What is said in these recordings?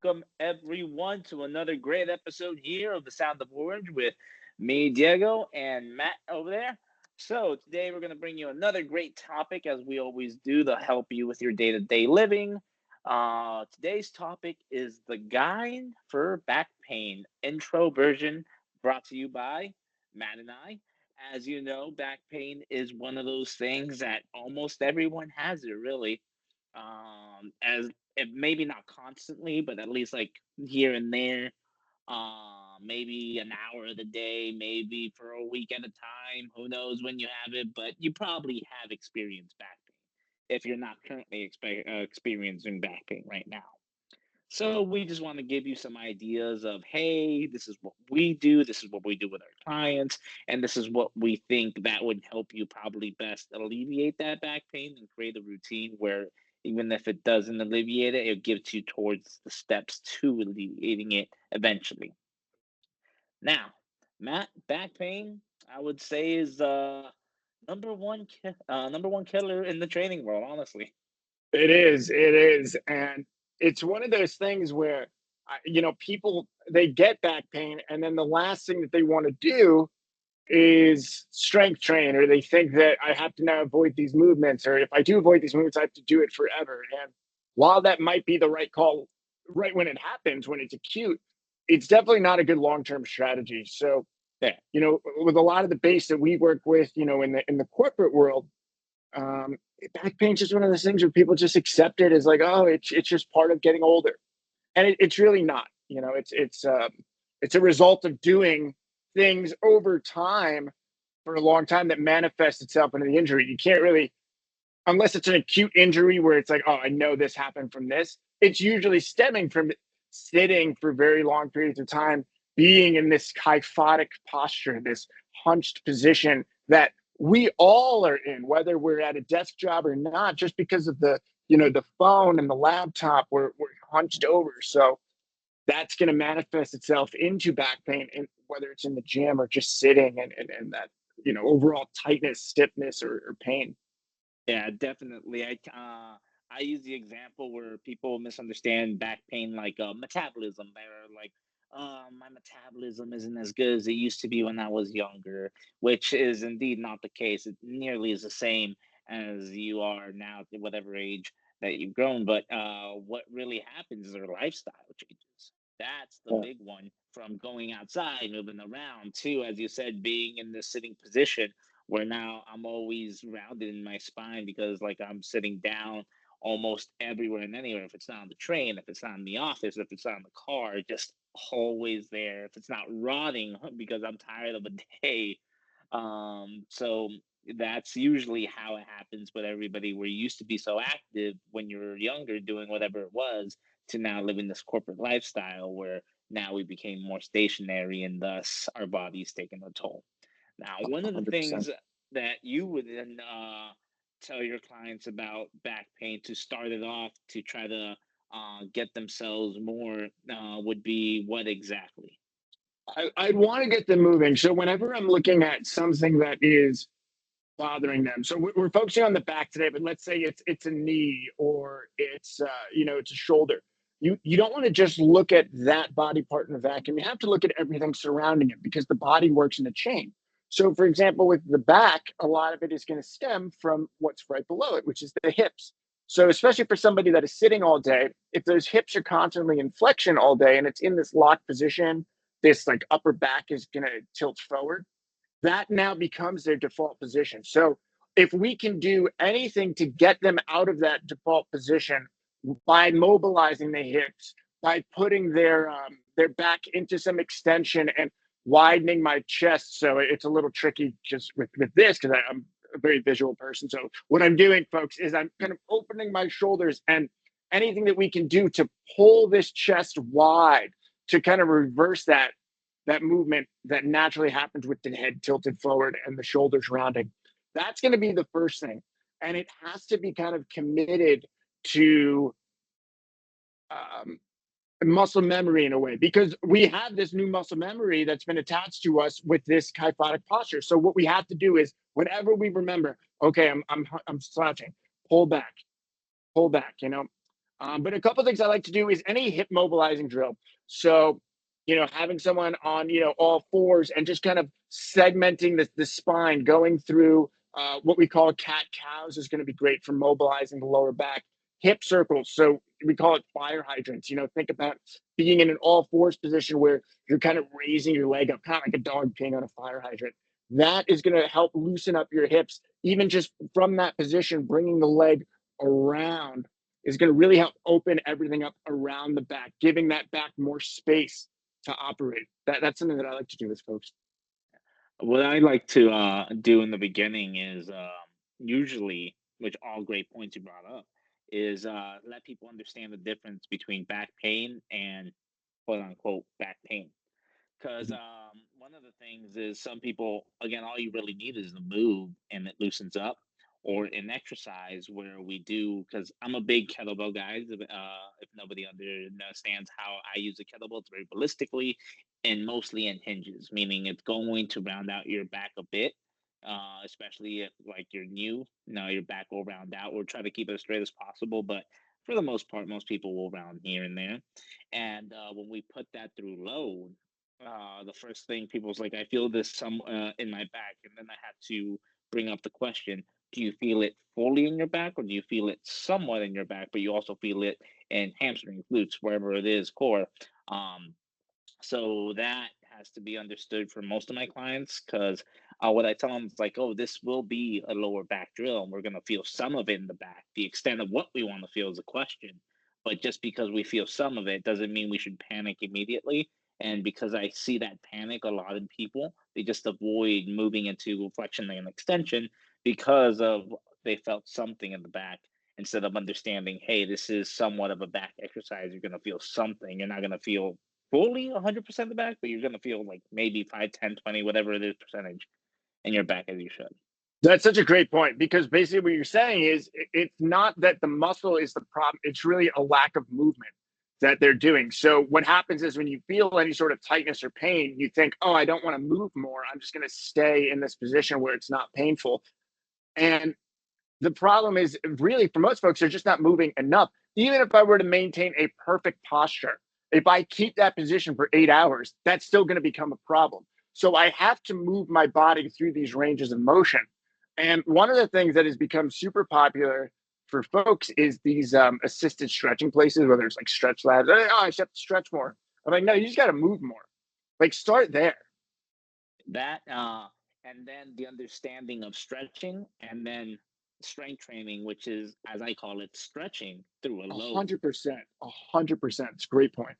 welcome everyone to another great episode here of the Sound of Orange with me, Diego, and Matt over there. So, today we're going to bring you another great topic, as we always do, to help you with your day to day living. Today's topic is the guide for back pain intro version brought to you by Matt and I. As you know, back pain is one of those things that almost everyone has it, really. As if maybe not constantly, but at least like here and there. Maybe an hour of the day, maybe for a week at a time. Who knows when you have it, but you probably have experienced back pain if you're not currently experiencing back pain right now. So we just want to give you some ideas of, hey, this is what we do, this is what we do with our clients, and this is what we think that would help you probably best alleviate that back pain and create a routine where even if it doesn't alleviate it, it gives you towards the steps to alleviating it eventually. Now, Matt, back pain, I would say is number one killer in the training world, honestly. It is, and it's one of those things where, people they get back pain, and then the last thing that they want to do is strength train, or they think that I have to now avoid these movements, or if I do avoid these movements, I have to do it forever. And while that might be the right call, right when it happens, when it's acute, it's definitely not a good long-term strategy. So, Yeah. with a lot of the base that we work with, in the corporate world, um, back pain's just one of those things where people just accept it as like, oh, it's just part of getting older, and it's really not. It's a result of doing things over time for a long time that manifests itself into the injury. You can't really, unless it's an acute injury where it's like, oh, I know this happened from this. It's usually stemming from sitting for very long periods of time, being in this kyphotic posture, this hunched position that we all are in, whether we're at a desk job or not, just because of the phone and the laptop, we're hunched over. So that's going to manifest itself into back pain, and whether it's in the gym or just sitting, and that, overall tightness, stiffness, or pain. Yeah, definitely. I use the example where people misunderstand back pain like metabolism. They're like, my metabolism isn't as good as it used to be when I was younger, which is indeed not the case. It nearly is the same as you are now at whatever age that you've grown. But what really happens is our lifestyle changes. That's the Yeah. big one, from going outside, moving around, to, as you said, being in the sitting position where now I'm always rounded in my spine because like I'm sitting down almost everywhere and anywhere. If it's not on the train, if it's not in the office, if it's not in the car, just always there. If it's not rotting because I'm tired of the day. So that's usually how it happens with everybody. We're used to be so active when you're younger doing whatever it was, to now living this corporate lifestyle where now we became more stationary and thus our body's taking a toll. Now, one of the 100%. things that you would then tell your clients about back pain to start it off to try to get themselves more would be what exactly? I'd want to get them moving. So whenever I'm looking at something that is bothering them, so we're focusing on the back today, but let's say it's a knee, or it's a shoulder. You don't want to just look at that body part in a vacuum. You have to look at everything surrounding it, because the body works in a chain. So, for example, with the back, a lot of it is going to stem from what's right below it, which is the hips. So, especially for somebody that is sitting all day, if those hips are constantly in flexion all day and it's in this locked position, this like upper back is going to tilt forward, that now becomes their default position. So if we can do anything to get them out of that default position by mobilizing the hips, by putting their back into some extension and widening my chest, so it's a little tricky just with this, because I'm a very visual person. So what I'm doing, folks, is I'm kind of opening my shoulders, and anything that we can do to pull this chest wide to kind of reverse that movement that naturally happens with the head tilted forward and the shoulders rounding. That's going to be the first thing. And it has to be kind of committed to um, muscle memory in a way, because we have this new muscle memory that's been attached to us with this kyphotic posture. So what we have to do is, whenever we remember, okay, I'm slouching, pull back, pull back. But a couple things I like to do is any hip mobilizing drill. So, having someone on, all fours and just kind of segmenting the spine, going through what we call cat cows is going to be great for mobilizing the lower back. Hip circles. So we call it fire hydrants. Think about being in an all fours position where you're kind of raising your leg up, kind of like a dog peeing on a fire hydrant. That is going to help loosen up your hips, even just from that position, bringing the leg around is going to really help open everything up around the back, giving that back more space to operate. That's something that I like to do with folks. What I like to do in the beginning is usually, which all great points you brought up, is let people understand the difference between back pain and quote unquote back pain. Because one of the things is some people, again, all you really need is the move and it loosens up, or an exercise where we do. Because I'm a big kettlebell guy. If nobody understands how I use a kettlebell, it's very ballistically and mostly in hinges, meaning it's going to round out your back a bit. Especially if like you're new, your back will round out. We'll try to keep it as straight as possible, but for the most part, most people will round here and there. And when we put that through load, the first thing people was like, I feel this some in my back, and then I had to bring up the question: do you feel it fully in your back, or do you feel it somewhat in your back, but you also feel it in hamstring, glutes, wherever it is, core? Um, so that has to be understood for most of my clients because what I tell them is like, oh, this will be a lower back drill, and we're going to feel some of it in the back. The extent of what we want to feel is a question. But just because we feel some of it doesn't mean we should panic immediately. And because I see that panic a lot in people, they just avoid moving into flexion and extension because of they felt something in the back instead of understanding, hey, this is somewhat of a back exercise. You're going to feel something. You're not going to feel fully 100% the back, but you're gonna feel like maybe 5, 10, 20, whatever it is percentage in your back as you should. That's such a great point because basically what you're saying is it's not that the muscle is the problem, it's really a lack of movement that they're doing. So what happens is when you feel any sort of tightness or pain, you think, oh, I don't want to move more. I'm just going to stay in this position where it's not painful. And the problem is really for most folks, they're just not moving enough. Even if I were to maintain a perfect posture, if I keep that position for 8 hours, that's still going to become a problem. So I have to move my body through these ranges of motion. And one of the things that has become super popular for folks is these assisted stretching places, whether it's like stretch labs. Oh, I just have to stretch more. I'm like, no, you just got to move more. Like, start there. That and then the understanding of stretching and then strength training, which is as I call it, stretching through a A load. 100%. 100%. It's a great point.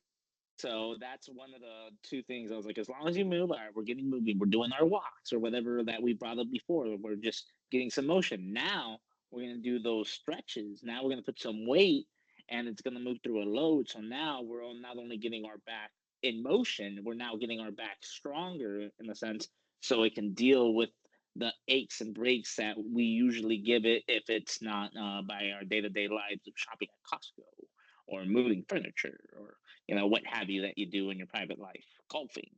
So that's one of the two things I was like, as long as you move, all right, we're getting moving, we're doing our walks or whatever that we brought up before. We're just getting some motion. Now we're gonna do those stretches. Now we're gonna put some weight and it's gonna move through a load. So now we're not only getting our back in motion, we're now getting our back stronger in a sense, so it can deal with the aches and breaks that we usually give it if it's not by our day-to-day lives of shopping at Costco or moving furniture or what have you that you do in your private life, golfing.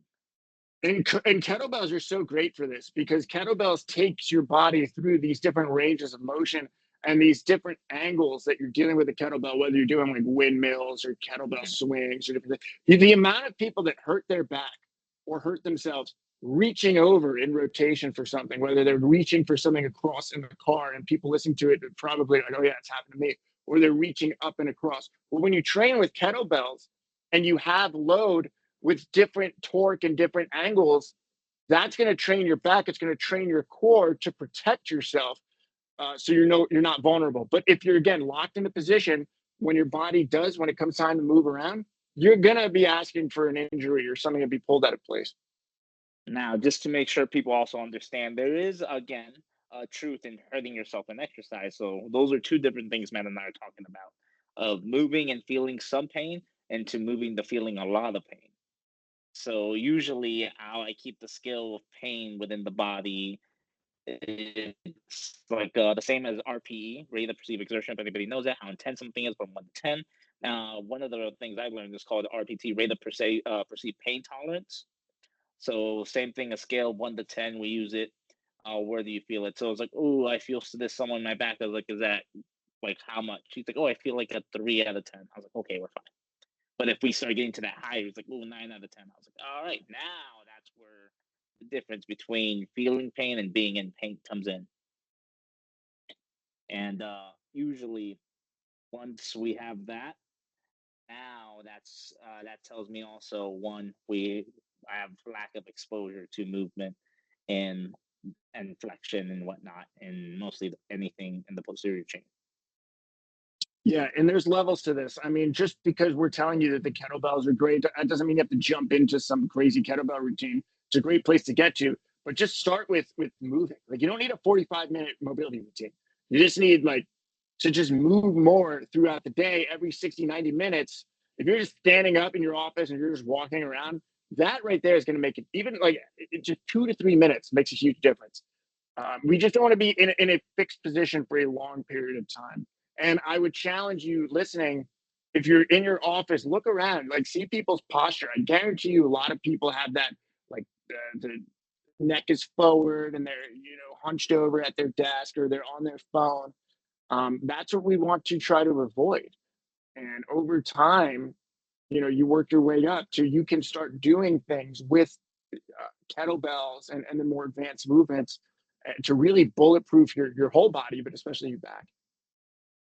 And kettlebells are so great for this because kettlebells takes your body through these different ranges of motion and these different angles that you're dealing with a kettlebell, whether you're doing like windmills or kettlebell Mhm. swings or different things. The amount of people that hurt their back or hurt themselves reaching over in rotation for something, whether they're reaching for something across in the car and people listening to it probably like, oh yeah, it's happened to me, or they're reaching up and across. Well, when you train with kettlebells and you have load with different torque and different angles, that's going to train your back. It's going to train your core to protect yourself, so you're not vulnerable. But if you're again locked in a position when your body does when it comes time to move around, you're going to be asking for an injury or something to be pulled out of place. Now, just to make sure people also understand, there is again a truth in hurting yourself in exercise. So those are two different things Matt and I are talking about: of moving and feeling some pain, and to moving to feeling a lot of pain. So usually, how I keep the scale of pain within the body, it's like the same as RPE, rate of perceived exertion. If anybody knows that, how intense something is from 1 to 10. Now, one of the things I've learned is called RPT, rate of perceived pain tolerance. So same thing, a scale of 1 to 10, we use it. Where do you feel it? So it's like, oh, I feel this somewhere in my back. I was like, is that like how much? She's like, oh, I feel like a 3 out of 10. I was like, okay, we're fine. But if we start getting to that high, it's like, oh, 9 out of 10. I was like, all right, now that's where the difference between feeling pain and being in pain comes in. And usually, once we have that, now that tells me also one we I have lack of exposure to movement and flexion and whatnot, and mostly anything in the posterior chain. Yeah, and there's levels to this. I mean, just because we're telling you that the kettlebells are great, that doesn't mean you have to jump into some crazy kettlebell routine. It's a great place to get to, but just start with moving. Like you don't need a 45-minute mobility routine. You just need like to just move more throughout the day, every 60, 90 minutes. If you're just standing up in your office and you're just walking around, that right there is going to make it even like just 2 to 3 minutes makes a huge difference. We just don't want to be in a fixed position for a long period of time. And I would challenge you listening, if you're in your office, look around, like see people's posture. I guarantee you a lot of people have that, like the neck is forward and they're, hunched over at their desk or they're on their phone. That's what we want to try to avoid. And over time, you work your way up to you can start doing things with kettlebells and the more advanced movements to really bulletproof your whole body, but especially your back.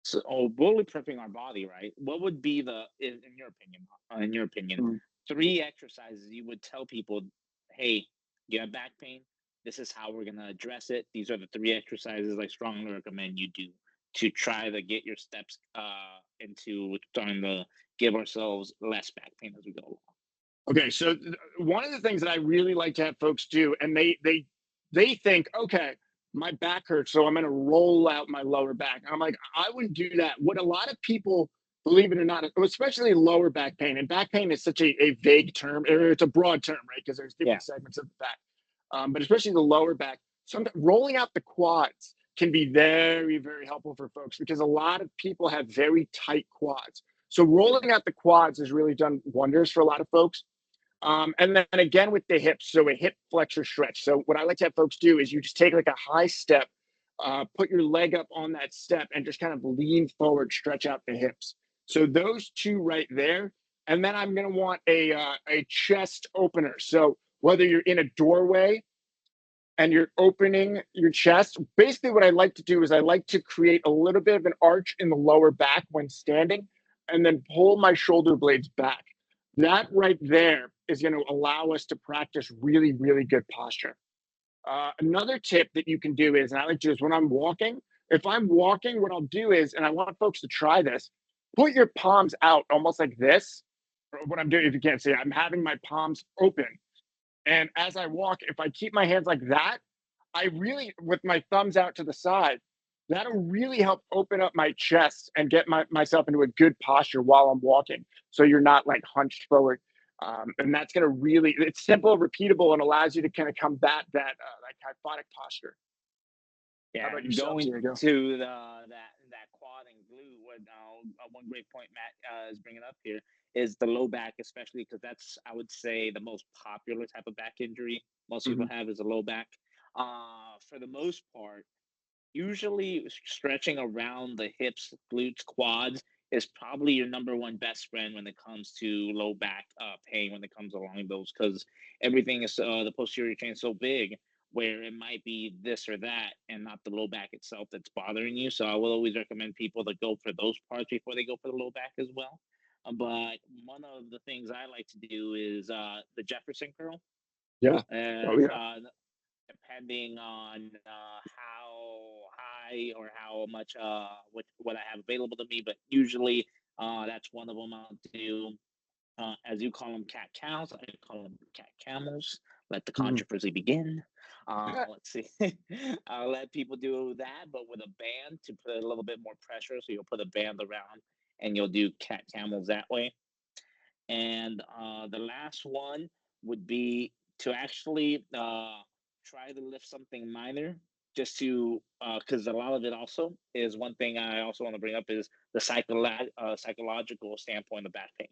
So, oh, bulletproofing our body, right? What would be in your opinion, Mm. three exercises you would tell people, hey, you have back pain. This is how we're gonna address it. These are the three exercises I strongly recommend you do to try to get your steps into trying to give ourselves less back pain as we go along. Okay, so one of the things that I really like to have folks do, and they think, okay, my back hurts, so I'm going to roll out my lower back. And I'm like, I wouldn't do that. What a lot of people, believe it or not, especially lower back pain, and back pain is such a vague term, or it's a broad term, right? Because there's Yeah. different segments of the back, but especially the lower back. Sometimes rolling out the quads can be very, very helpful for folks because a lot of people have very tight quads. So rolling out the quads has really done wonders for a lot of folks. And then again with the hips, so a hip flexor stretch. So what I like to have folks do is you just take like a high step, put your leg up on that step, and just kind of lean forward, stretch out the hips. So those two right there, and then I'm going to want a chest opener. So whether you're in a doorway and you're opening your chest, basically what I like to do is I like to create a little bit of an arch in the lower back when standing, and then pull my shoulder blades back. That right there is going to allow us to practice really, really good posture. Another tip that you can do is, and I like to do is when I'm walking, if I'm walking, what I'll do is, and I want folks to try this, put your palms out almost like this. Or what I'm doing, if you can't see, I'm having my palms open. And as I walk, if I keep my hands like that, I really, with my thumbs out to the side, that'll really help open up my chest and get myself into a good posture while I'm walking. So you're not like hunched forward. And that's going to really, it's simple, repeatable, and allows you to kind of combat that like kyphotic posture. How Yeah, about and yourself, going Diego? to that quad and glute, what one great point Matt is bringing up here is the low back, especially because that's I would say the most popular type of back injury most people Hmm. have is a low back. For the most part, usually stretching around the hips, glutes, quads is probably your number one best friend when it comes to low back pain when it comes along those because everything is the posterior chain is so big where it might be this or that and not the low back itself that's bothering you. So I will always recommend people to go for those parts before they go for the low back as well. But one of the things I like to do is the Jefferson curl. Yeah. Oh, As yeah. depending on how high or how much what I have available to me. But usually, that's one of them I'll do. As you call them, cat cows. I call them cat camels. Let the Mhm. controversy begin. Let's see. I'll let people do that, but with a band to put a little bit more pressure. So you'll put a band around, and you'll do cat camels that way. And the last one would be to actually try to lift something minor, just to because a lot of it also is one thing I also want to bring up is the psychological standpoint of back pain,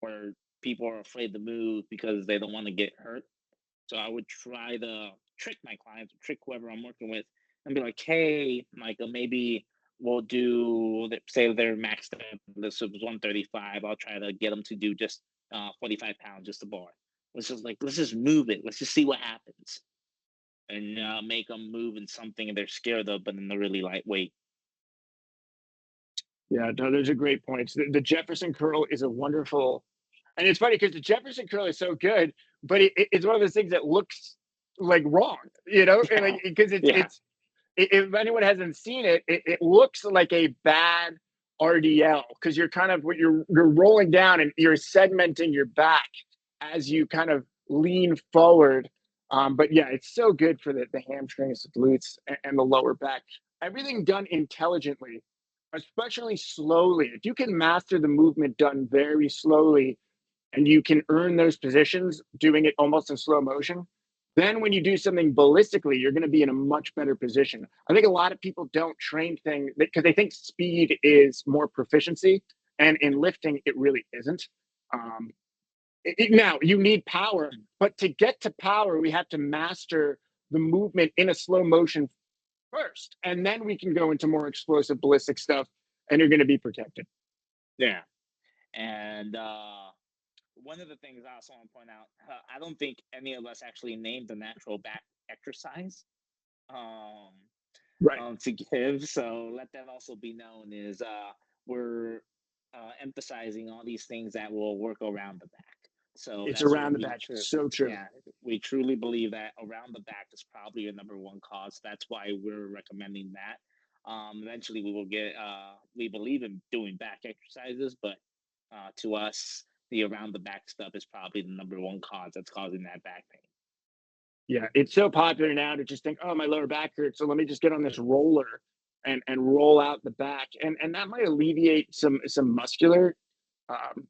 where people are afraid to move because they don't want to get hurt. So I would try to trick my clients, trick whoever I'm working with, and be like, "Hey, Michael, maybe." we'll do say they're maxed out. This was 135. I'll try to get them to do just 45 pounds, just a bar. Let's just move it. Let's just see what happens, and make them move in something they're scared of, but in the really lightweight. Yeah, no, those are great points. The Jefferson curl is a wonderful, and it's funny because the Jefferson curl is so good, but it's one of those things that looks like wrong, and Yeah, like because yeah, if anyone hasn't seen it, it looks like a bad RDL because you're kind of what you're rolling down and you're segmenting your back as you kind of lean forward. But yeah, it's so good for the hamstrings, the glutes, and the lower back. Everything done intelligently, especially slowly. If you can master the movement done very slowly, and you can earn those positions doing it almost in slow motion, then when you do something ballistically, you're going to be in a much better position. I think a lot of people don't train things because they think speed is more proficiency, and in lifting, it really isn't. Um, Now, you need power, but to get to power, we have to master the movement in a slow motion first, and then we can go into more explosive ballistic stuff, and you're going to be protected. yeah. And one of the things I also want to point out, I don't think any of us actually named the natural back exercise. Um, Right. to give. So let that also be known is we're emphasizing all these things that will work around the back. So It's that's what around the we back. So true. yeah, we truly believe that around the back is probably your number one cause. That's why we're recommending that. Eventually, we will get. We believe in doing back exercises, but to us, the around the back stuff is probably the number one cause that's causing that back pain. Yeah, it's so popular now to just think, "Oh, my lower back hurts, so let me just get on this roller and roll out the back," and that might alleviate some muscular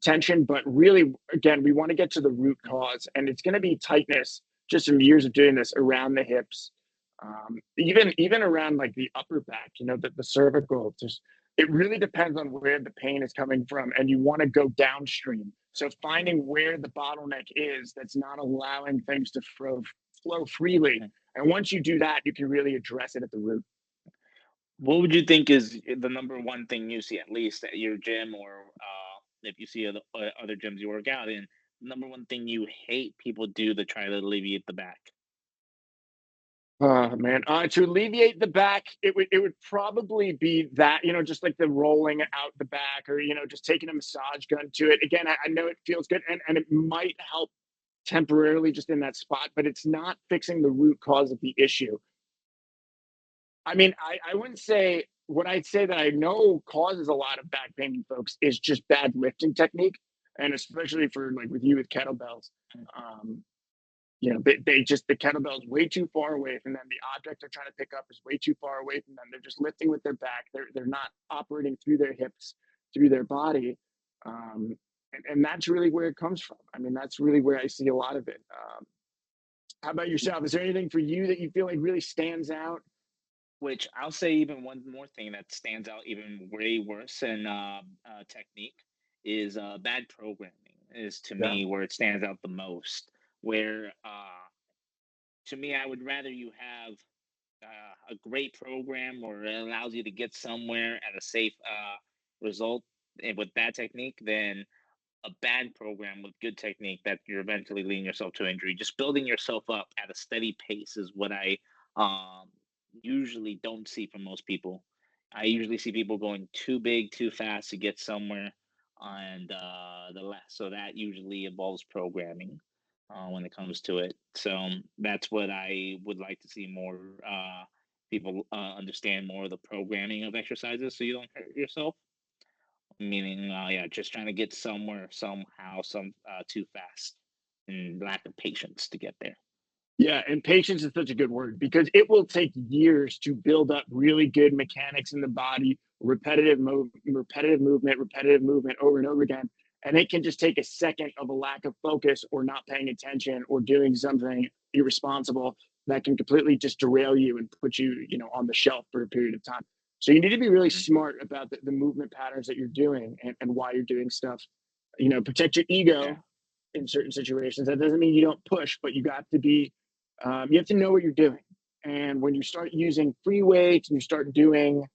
tension, but really, again, we want to get to the root cause, and it's going to be tightness. Just from years of doing this around the hips, even around like the upper back, the cervical. Just it really depends on where the pain is coming from, and you want to go downstream. So finding where the bottleneck is that's not allowing things to flow freely, and once you do that, you can really address it at the root. What would you think is the number one thing you see, at least at your gym, or if you see other gyms you work out in, number one thing you hate people do to try to alleviate the back? Oh man, to alleviate the back, it would probably be that, just like the rolling out the back, or just taking a massage gun to it. Again, I know it feels good, and it might help temporarily just in that spot, but it's not fixing the root cause of the issue. I mean, I wouldn't say what I'd say that I know causes a lot of back pain in folks is just bad lifting technique, and especially for like with you with kettlebells. Um, they just the kettlebell's way too far away from them. The object they're trying to pick up is way too far away from them. They're just lifting with their back. They're not operating through their hips, through their body, and that's really where it comes from. I mean, that's really where I see a lot of it. How about yourself? Is there anything for you that you feel like really stands out? Which I'll say even one more thing that stands out even way worse than technique is bad programming. Is to Yeah. me where it stands out the most. Where to me, I would rather you have a great program or it allows you to get somewhere at a safe result with bad technique than a bad program with good technique that you're eventually leading yourself to injury. Just building yourself up at a steady pace is what I um, usually don't see from most people. I usually see people going too big, too fast to get somewhere, and the less. So that usually involves programming when it comes to it. So that's what I would like to see more people understand more of the programming of exercises, so you don't hurt yourself. Meaning, yeah, just trying to get somewhere somehow, too fast, and lack of patience to get there. Yeah, and patience is such a good word because it will take years to build up really good mechanics in the body, repetitive movement over and over again. And it can just take a second of a lack of focus or not paying attention or doing something irresponsible that can completely just derail you and put you, on the shelf for a period of time. So you need to be really Mhm. smart about the movement patterns that you're doing and why you're doing stuff. Protect your Yeah. ego in certain situations. That doesn't mean you don't push, but you have to know what you're doing. And when you start using free weights and you start doing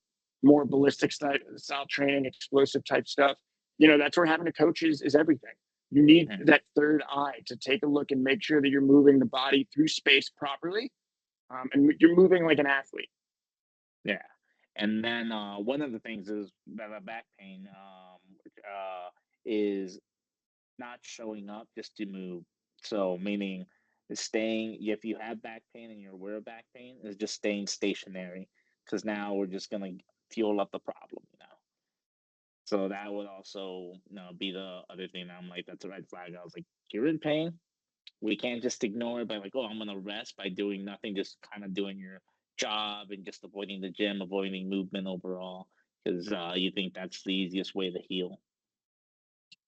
more ballistic style training, explosive type stuff. That's where having a coach is everything. You need Mhm. that third eye to take a look and make sure that you're moving the body through space properly, and you're moving like an athlete. Yeah. And then one of the things is that back pain is not showing up just to move. So meaning staying if you have back pain and you're aware of back pain, is just staying stationary because now we're just gonna fuel up the problem. So that would also, be the other thing that I'm like, that's a red flag. I was like, you're in pain. We can't just ignore it by like, oh, I'm gonna rest by doing nothing, just kind of doing your job and just avoiding the gym, avoiding movement overall, because you think that's the easiest way to heal.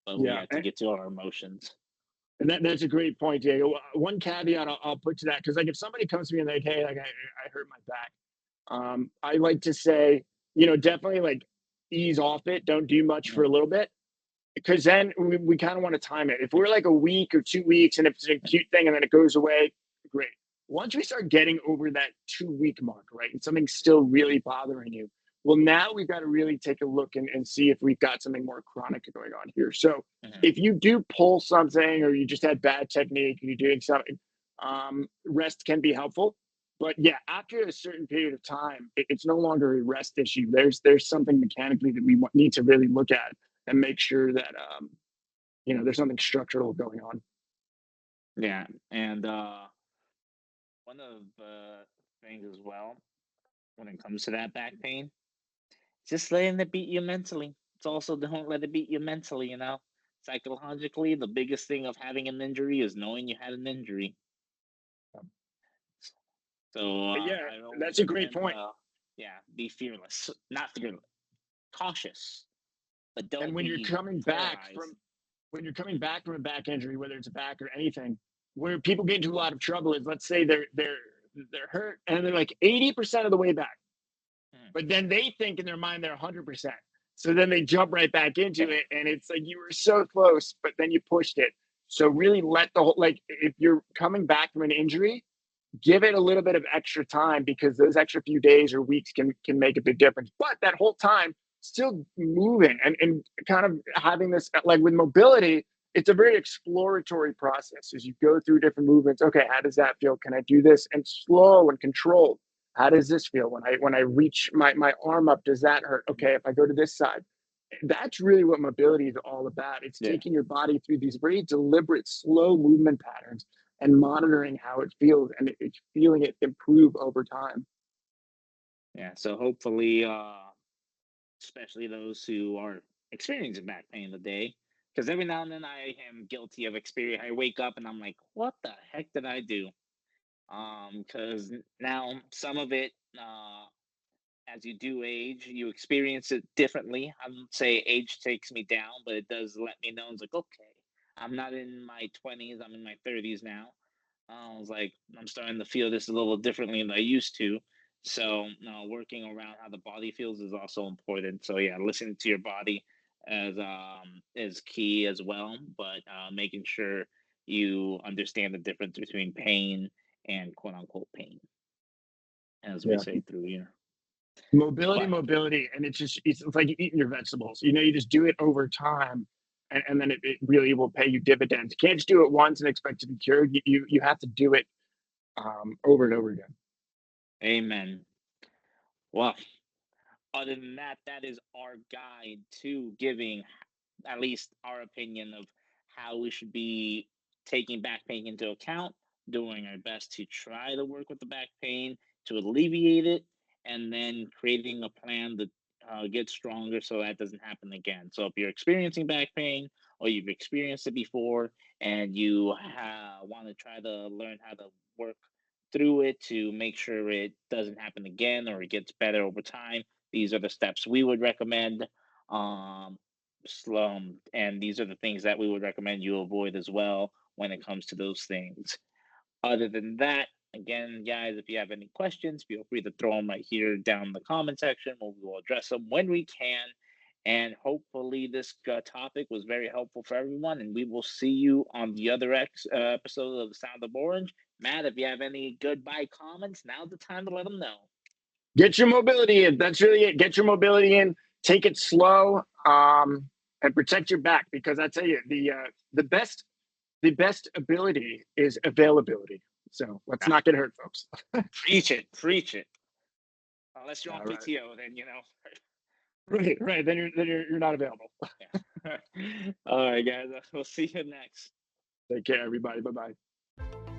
But we Yeah, have to get to our emotions. and that's a great point, Diego. One caveat I'll put to that, because like if somebody comes to me and like, hey, like I hurt my back, I like to say, definitely like ease off it. Don't do much for Mhm. a little bit, because then we kind of want to time it. If we're like a week or 2 weeks and if it's an acute thing and then it goes away, great. Once we start getting over that 2 week mark, right, and something's still really bothering you, well, now we've got to really take a look and see if we've got something more chronic going on here. So Mhm. if you do pull something or you just had bad technique and you're doing something, rest can be helpful. But yeah, after a certain period of time, it's no longer a rest issue. There's something mechanically that we need to really look at and make sure that there's something structural going on. Yeah, and one of the things as well when it comes to that back pain, just letting it beat you mentally. It's also don't let it beat you mentally. Psychologically, the biggest thing of having an injury is knowing you had an injury. So Yeah, I always that's a great recommend, point. yeah, be fearless, not fearless, cautious, but And don't be paralyzed. when you're coming back from a back injury, whether it's a back or anything, where people get into a lot of trouble is, let's say they're hurt and they're like 80% of the way back, Mhm. but then they think in their mind they're 100%. So then they jump right back into it, and it's like you were so close, but then you pushed it. So really let the whole, like, if you're coming back from an injury, give it a little bit of extra time, because those extra few days or weeks can make a big difference. But that whole time, still moving and kind of having this, like with mobility, it's a very exploratory process as you go through different movements. Okay, how does that feel? Can I do this? And slow and controlled. How does this feel when I reach my arm up? Does that hurt? Mhm. Okay, if I go to this side, that's really what mobility is all about. It's Yeah, taking your body through these very deliberate, slow movement patterns and monitoring how it feels and it's feeling it improve over time. yeah. So hopefully, especially those who are experiencing back pain today, because every now and then I am guilty of experience. I wake up and I'm like, what the heck did I do? Because now some of it, as you do age, you experience it differently. I wouldn't say age takes me down, but it does let me know. It's like, okay, I'm not in my 20s, I'm in my 30s now. I was like, I'm starting to feel this a little differently than I used to. So, working around how the body feels is also important. So, yeah, listening to your body is key as well. But making sure you understand the difference between pain and quote unquote pain, as we Yeah. say through here. Mobility, But mobility. And it's like eating your vegetables. You just do it over time, and then it really will pay you dividends. You can't just do it once and expect to be cured. You have to do it over and over again. amen. Well, other than that, that is our guide to giving at least our opinion of how we should be taking back pain into account, doing our best to try to work with the back pain to alleviate it, and then creating a plan to get stronger so that doesn't happen again. So if you're experiencing back pain or you've experienced it before and you want to try to learn how to work through it to make sure it doesn't happen again or it gets better over time, these are the steps we would recommend. Um, and these are the things that we would recommend you avoid as well when it comes to those things. Other than that, again, guys, if you have any questions, feel free to throw them right here down in the comment section. We will address them when we can. And hopefully, this topic was very helpful for everyone. And we will see you on the other episode of The Sound of Orange. Matt, if you have any goodbye comments, now's the time to let them know. Get your mobility in. That's really it. Get your mobility in. Take it slow, and protect your back, because I tell you, the best ability is availability. So let's Ah, not get hurt, folks. preach it, preach it. Unless you're on All right. PTO, then Right, right. Then you're not available. Yeah. All right, guys. We'll see you next. Take care, everybody. Bye bye.